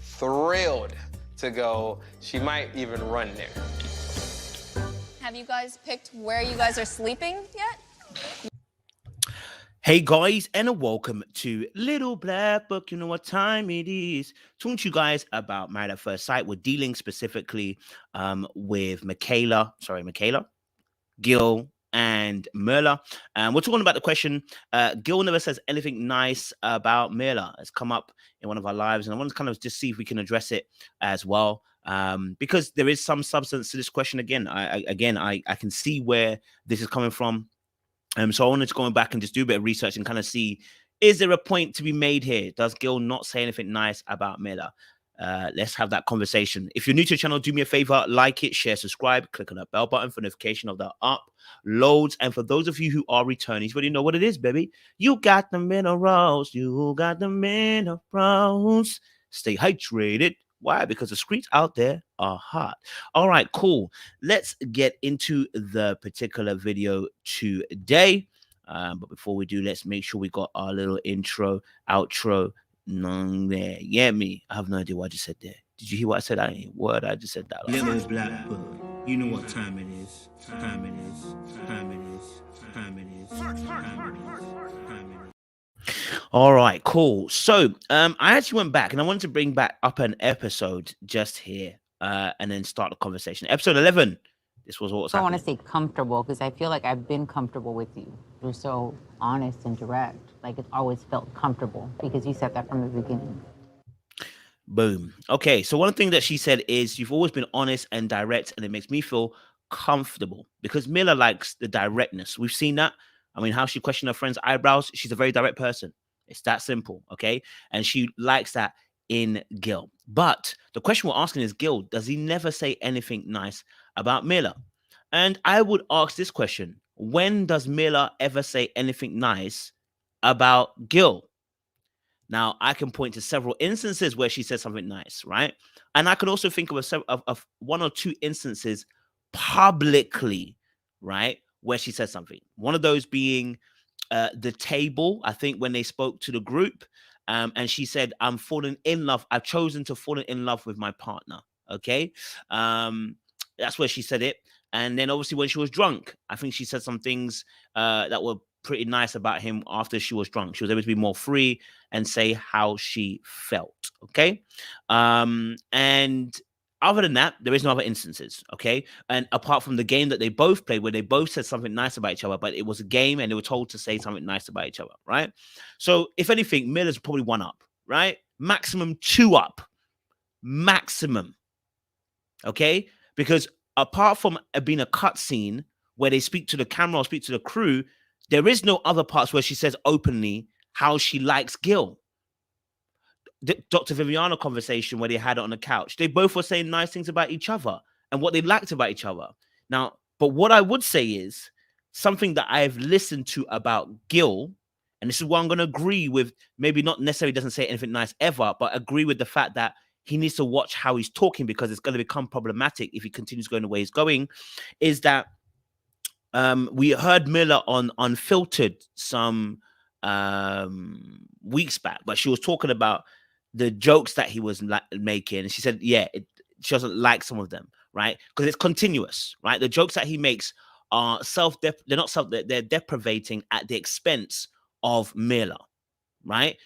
thrilled to go. She might even run there. Have you guys picked where you guys are sleeping yet? Hey guys, and welcome to Little Black Book. You know what time it is. Talking to you guys about Married at First Sight. We're dealing specifically with Michaela, Gil, and Myrla. And we're talking about the question, Gil never says anything nice about Myrla. It's come up in one of our lives, and I want to kind of just see if we can address it as well. Because there is some substance to this question. Again, I can see where this is coming from. So I wanted to go back and just do a bit of research and kind of see, is there a point to be made here? Does Gil not say anything nice about Myrla? Let's have that conversation. If you're new to the channel, do me a favor, like it, share, subscribe, click on that bell button for notification of the uploads. And for those of you who are returning, you already know what it is, baby. You got the minerals. You got the minerals. Stay hydrated. Why? Because the streets out there are hot. All right, cool. Let's get into the particular video today. But before we do, let's make sure we got our little intro, outro. None there. Yeah, me. I have no idea what I just said there. Did you hear what I said? I ain't word. I just said that. Little Black Book. You know what time it is. Time it is. Time it is. Time it is. Time it is. Time it is. All right, cool. So I actually went back and I wanted to bring back up an episode just here and then start the conversation. Episode 11. This was what was happening. I want to say comfortable because I feel like I've been comfortable with you. You're so honest and direct. Like it's always felt comfortable because you said that from the beginning. Boom. Okay, so one thing that she said is you've always been honest and direct, and it makes me feel comfortable because Myrla likes the directness. We've seen that. I mean, how she questioned her friend's eyebrows. She's a very direct person. It's that simple, okay? And she likes that in Gil. But the question we're asking is, Gil, does he never say anything nice about Myrla? And I would ask this question. When does Myrla ever say anything nice about Gil? Now, I can point to several instances where she says something nice, right? And I could also think of one or two instances publicly, right, where she says something. One of those being the table, I think, when they spoke to the group, and she said, I'm falling in love. I've chosen to fall in love with my partner, okay? That's where she said it. And then obviously when she was drunk, I think she said some things that were pretty nice about him after she was drunk. She was able to be more free and say how she felt, okay? And other than that, there is no other instances, okay? And apart from the game that they both played, where they both said something nice about each other, but it was a game and they were told to say something nice about each other, right? So if anything, Myrla's probably 1 up, right? Maximum 2 up. Maximum, okay? Because apart from being a cutscene where they speak to the camera or speak to the crew, there is no other parts where she says openly how she likes Gil. The Dr. Viviana conversation where they had it on the couch, they both were saying nice things about each other and what they liked about each other. Now, but what I would say is something that I've listened to about Gil, and this is what I'm going to agree with, maybe not necessarily doesn't say anything nice ever, but agree with the fact that he needs to watch how he's talking because it's going to become problematic if he continues going the way he's going, is that we heard Myrla on Unfiltered some weeks back, but she was talking about the jokes that he was making, and she said, yeah, she doesn't like some of them, right? Because it's continuous, right? The jokes that he makes are they're deprivating at the expense of Myrla, right?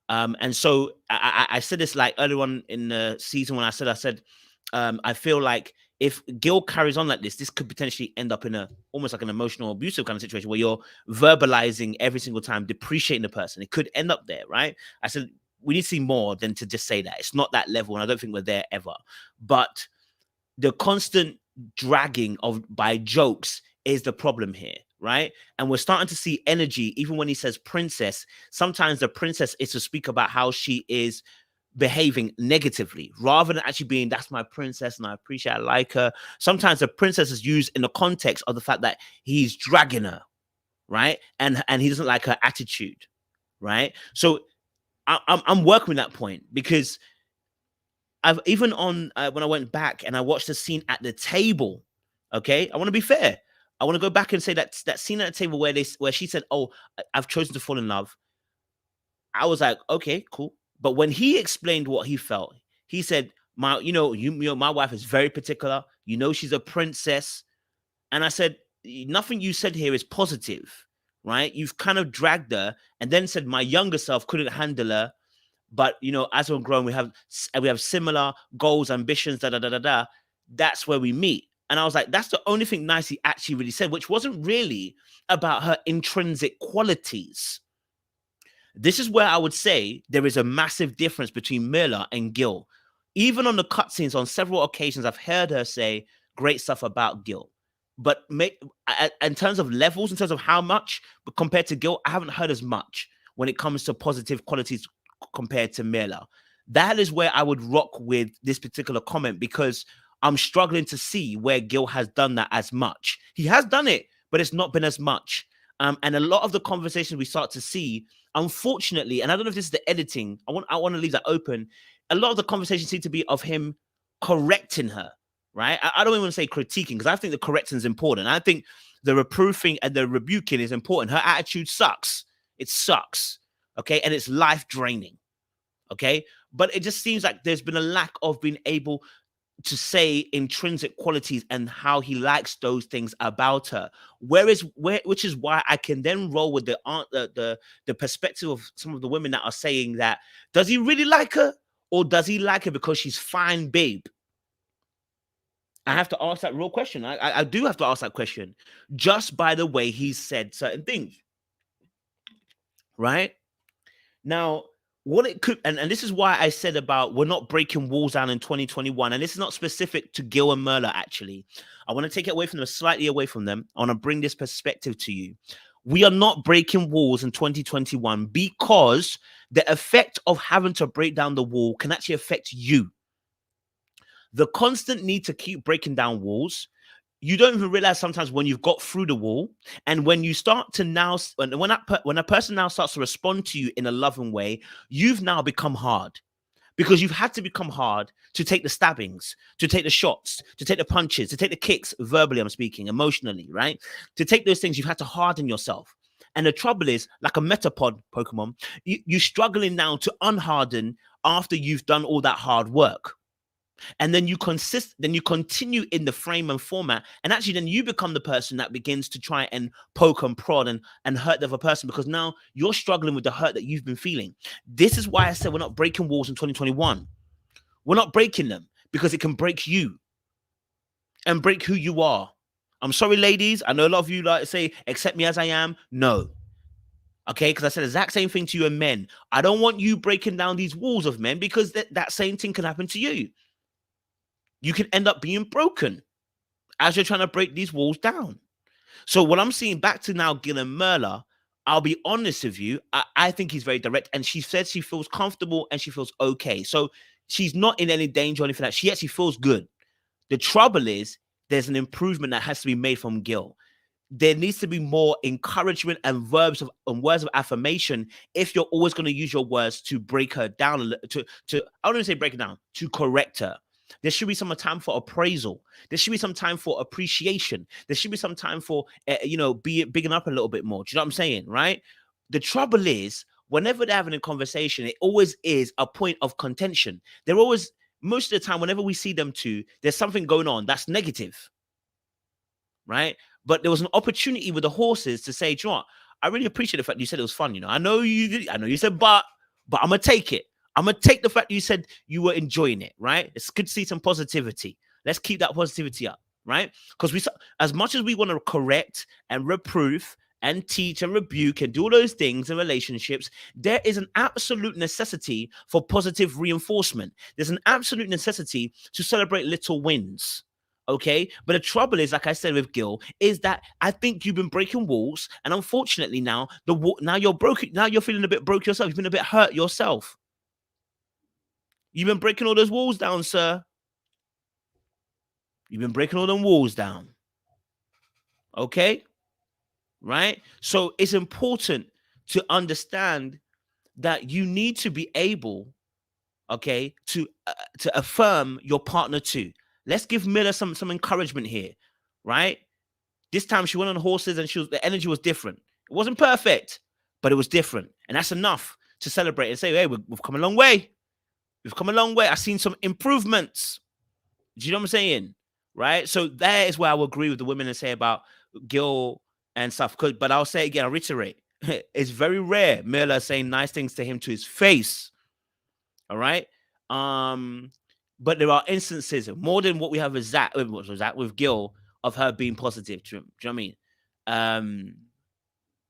And so I said this like earlier on in the season when I said I feel like if Gil carries on like this could potentially end up in almost like an emotional abusive kind of situation where you're verbalizing every single time, depreciating the person. It could end up there, right? I said, we need to see more than to just say that. It's not that level, and I don't think we're there ever. But the constant dragging by jokes is the problem here, right? And we're starting to see energy, even when he says princess. Sometimes the princess is to speak about how she is behaving negatively rather than actually being, that's my princess and I appreciate, I like her. Sometimes the princess is used in the context of the fact that he's dragging her, right? And he doesn't like her attitude, right? So I'm working with that point because I've even on when I went back and I watched the scene at the table. Okay, I want to be fair. I want to go back and say that scene at the table where she said, "Oh, I've chosen to fall in love." I was like, okay, cool. But when he explained what he felt, he said, my wife is very particular. She's a princess. And I said, nothing you said here is positive, right? You've kind of dragged her and then said my younger self couldn't handle her. But, as we're growing, we have similar goals, ambitions, da, da, da, da, da. That's where we meet. And I was like, that's the only thing nice he actually really said, which wasn't really about her intrinsic qualities. This is where I would say there is a massive difference between Myrla and Gil. Even on the cutscenes, on several occasions, I've heard her say great stuff about Gil. But in terms of levels, in terms of how much, but compared to Gil, I haven't heard as much when it comes to positive qualities compared to Myrla. That is where I would rock with this particular comment, because I'm struggling to see where Gil has done that as much. He has done it, but it's not been as much. And a lot of the conversations we start to see, unfortunately, and I don't know if this is the editing, I want to leave that open. A lot of the conversations seem to be of him correcting her, right? I don't even want to say critiquing, because I think the correcting is important. I think the reproofing and the rebuking is important. Her attitude sucks. It sucks, okay? And it's life draining, okay? But it just seems like there's been a lack of being able to say intrinsic qualities and how he likes those things about her. Which is why I can then roll with the perspective of some of the women that are saying that, does he really like her, or does he like her because she's fine, babe? I have to ask that real question. I do have to ask that question, just by the way he said certain things, right? Now, what it could, and this is why I said about we're not breaking walls down in 2021, and this is not specific to Gil and Myrla, actually. I want to take it away from them, slightly away from them. I want to bring this perspective to you. We are not breaking walls in 2021 because the effect of having to break down the wall can actually affect you. The constant need to keep breaking down walls, you don't even realize sometimes when you've got through the wall, and when you start to now, when a person now starts to respond to you in a loving way, you've now become hard, because you've had to become hard to take the stabbings, to take the shots, to take the punches, to take the kicks, verbally, I'm speaking, emotionally, right? To take those things, you've had to harden yourself. And the trouble is, like a Metapod Pokemon, you're struggling now to unharden after you've done all that hard work. And then you continue in the frame and format, and actually then you become the person that begins to try and poke and prod and hurt the other person, because now you're struggling with the hurt that you've been feeling. This is why I said we're not breaking walls in 2021. We're not breaking them because it can break you and break who you are. I'm sorry, ladies. I know a lot of you like to say, accept me as I am. No. Okay, because I said the exact same thing to you and men. I don't want you breaking down these walls of men, because that same thing can happen to you. You can end up being broken as you're trying to break these walls down. So what I'm seeing back to now, Gil and Myrla, I'll be honest with you, I think he's very direct, and she said she feels comfortable and she feels okay. So she's not in any danger or anything like that. She actually feels good. The trouble is there's an improvement that has to be made from Gil. There needs to be more encouragement and words of affirmation if you're always going to use your words to break her down, I don't even say break it down, to correct her. There should be some time for appraisal. There should be some time for appreciation. There should be some time for, bigging up a little bit more. Do you know what I'm saying, right? The trouble is, whenever they're having a conversation, it always is a point of contention. They're always, most of the time, whenever we see them two, there's something going on that's negative, right? But there was an opportunity with the horses to say, do you know what? I really appreciate the fact you said it was fun. I know you said, but I'm going to take it. I'm going to take the fact you said you were enjoying it, right? It's good to see some positivity. Let's keep that positivity up, right? Because as much as we want to correct and reproof and teach and rebuke and do all those things in relationships, there is an absolute necessity for positive reinforcement. There's an absolute necessity to celebrate little wins. Okay, but the trouble is, like I said with Gil, is that I think you've been breaking walls, and unfortunately now you're broken. Now you're feeling a bit broke yourself. You've been a bit hurt yourself. You've been breaking all those walls down, sir. You've been breaking all them walls down. Okay? Right? So it's important to understand that you need to be able, okay, to affirm your partner too. Let's give Myrla some encouragement here, right? This time she went on horses and the energy was different. It wasn't perfect, but it was different. And that's enough to celebrate and say, hey, we've come a long way. We've come a long way. I've seen some improvements. Do you know what I'm saying? Right? So that is where I will agree with the women and say about Gil and stuff. But I'll say again, I'll reiterate. It's very rare Myrla saying nice things to him to his face. All right. But there are instances more than what we have with Zach with Gil of her being positive. Do you know what I mean?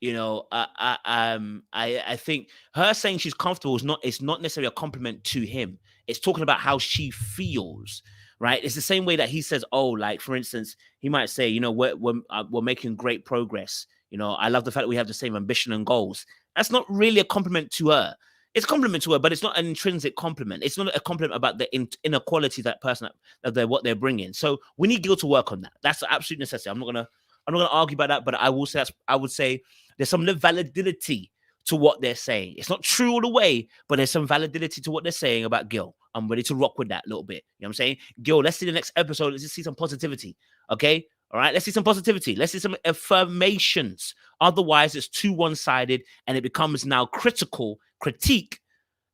You know, I think her saying she's comfortable it's not necessarily a compliment to him. It's talking about how she feels, right? It's the same way that he says, oh, like for instance, he might say, you know, we're making great progress. You know, I love the fact that we have the same ambition and goals. That's not really a compliment to her. It's a compliment to her, but it's not an intrinsic compliment. It's not a compliment about the inequality that person that what they're bringing. So we need Gil to work on that. That's the absolute necessity. I'm not gonna argue about that, but I would say there's some validity to what they're saying. It's not true all the way, but there's some validity to what they're saying about Gil. I'm ready to rock with that a little bit. You know what I'm saying? Gil, let's see the next episode. Let's just see some positivity. Okay? All right, let's see some positivity. Let's see some affirmations. Otherwise, it's too one-sided and it becomes now critique,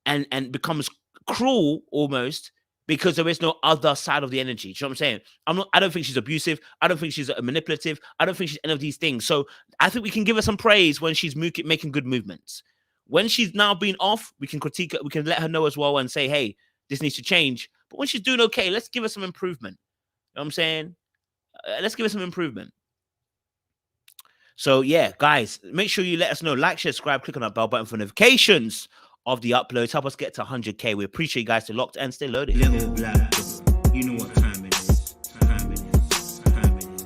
and becomes cruel almost because there is no other side of the energy. Do you know what I'm saying? I don't think she's abusive. I don't think she's manipulative. I don't think she's any of these things. So I think we can give her some praise when she's making good movements. When she's now being off, we can critique her. We can let her know as well and say, hey, this needs to change. But when she's doing okay, let's give her some improvement. You know what I'm saying? Let's give her some improvement. So yeah, guys, make sure you let us know. Like, share, subscribe, click on that bell button for notifications of the uploads. Help us get to 100K. We appreciate you guys. Stay locked and stay loaded. Little black, you know what